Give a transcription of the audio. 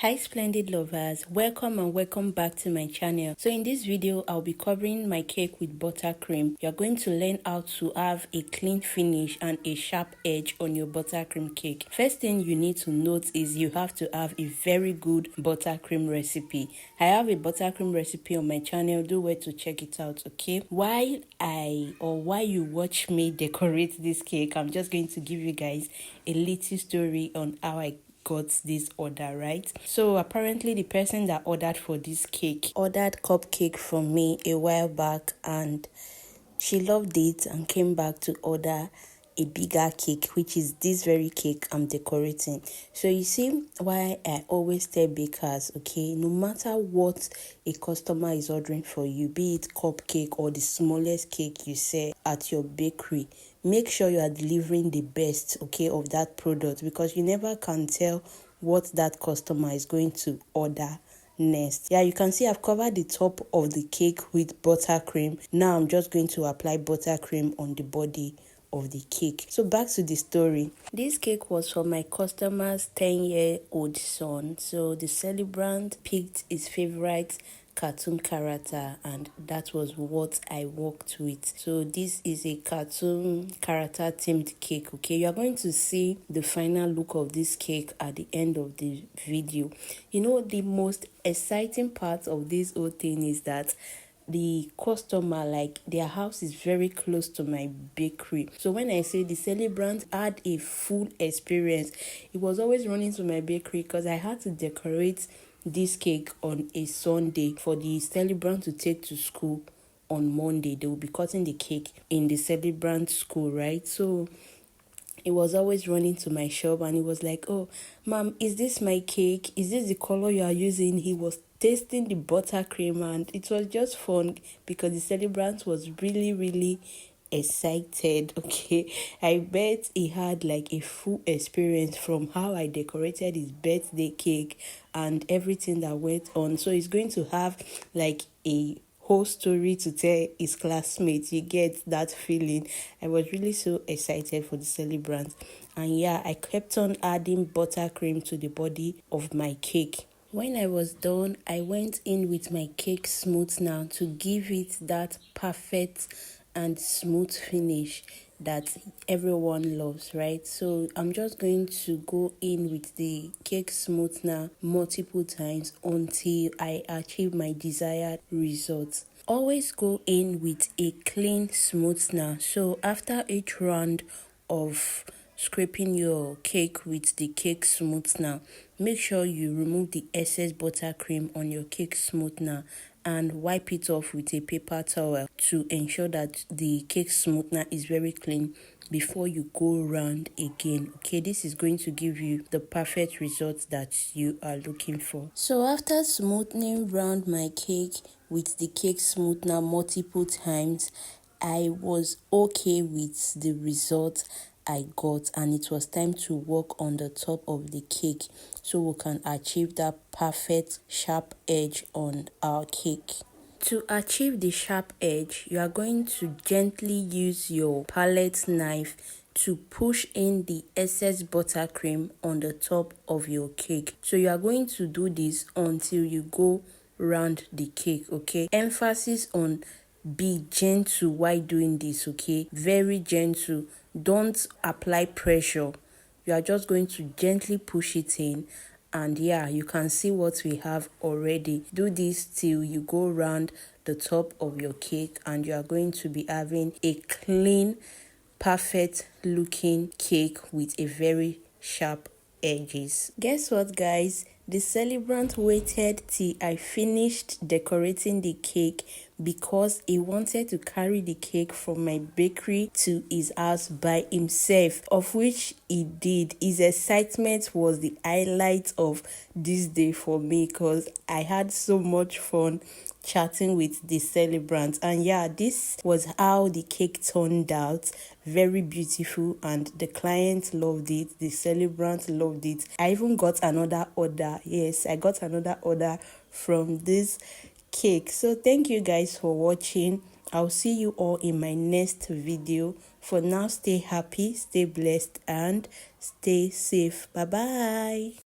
Hi splendid lovers, welcome and welcome back to my channel. So in this video I'll be covering my cake with buttercream. You're going to learn how to have a clean finish and a sharp edge on your buttercream cake. First thing you need to note is you have to have a very good buttercream recipe. I have a buttercream recipe on my channel, do well to check it out, okay? While you watch me decorate this cake, I'm just going to give you guys a little story on how I got this order, right? So apparently the person that ordered for this cake ordered cupcake from me a while back, and she loved it and came back to order a bigger cake, which is this very cake I'm decorating. So you see why I always tell bakers, okay, no matter what a customer is ordering for you, be it cupcake or the smallest cake you sell at your bakery, make sure you are delivering the best, okay, of that product, because you never can tell what that customer is going to order next. Yeah, you can see I've covered the top of the cake with buttercream. Now I'm just going to apply buttercream on the body of the cake. So back to the story. This cake was for my customer's 10-year-old son. So the celebrant picked his favorite cartoon character, and that was what I worked with. So this is a cartoon character themed cake, okay? You are going to see the final look of this cake at the end of the video. You know, the most exciting part of this whole thing is that the customer, like, their house is very close to my bakery. So when I say the celebrant had a full experience, he was always running to my bakery because I had to decorate this cake on a Sunday for the celebrant to take to school on Monday. They will be cutting the cake in the celebrant school, right? So he was always running to my shop and he was like, "Oh, ma'am, is this my cake? Is this the color you are using?" He was tasting the buttercream and it was just fun because the celebrant was really excited, okay? I bet he had like a full experience from how I decorated his birthday cake and everything that went on. So he's going to have like a whole story to tell his classmates. You get that feeling. I was really so excited for the celebrant, and yeah, I kept on adding buttercream to the body of my cake. When I was done, I went in with my cake smoother to give it that perfect and smooth finish that everyone loves, right? So I'm just going to go in with the cake smoother multiple times until I achieve my desired result. Always go in with a clean smoother. So after each round of scraping your cake with the cake smoother, make sure you remove the excess buttercream on your cake smoother and wipe it off with a paper towel to ensure that the cake smoother is very clean before you go round again. Okay, this is going to give you the perfect result that you are looking for. So after smoothing round my cake with the cake smoother multiple times, I was okay with the result I got, and it was time to work on the top of the cake so we can achieve that perfect sharp edge on our cake. To achieve the sharp edge, you are going to gently use your palette knife to push in the excess buttercream on the top of your cake. So you are going to do this until you go round the cake, okay? Emphasis on be gentle while doing this, okay? Very gentle. Don't apply pressure. You are just going to gently push it in, and yeah, you can see what we have already. Do this till you go round the top of your cake and you are going to be having a clean, perfect looking cake with a very sharp edges. Guess what, guys? The celebrant waited till I finished decorating the cake because he wanted to carry the cake from my bakery to his house by himself, of which he did. His excitement was the highlight of this day for me because I had so much fun chatting with the celebrant. And yeah, this was how the cake turned out. Very beautiful, and the client loved it, the celebrant loved it. I even got another order. Yes, I got another order from this cake. So thank you guys for watching. I'll see you all in my next video. For now, stay happy, stay blessed, and stay safe. Bye bye.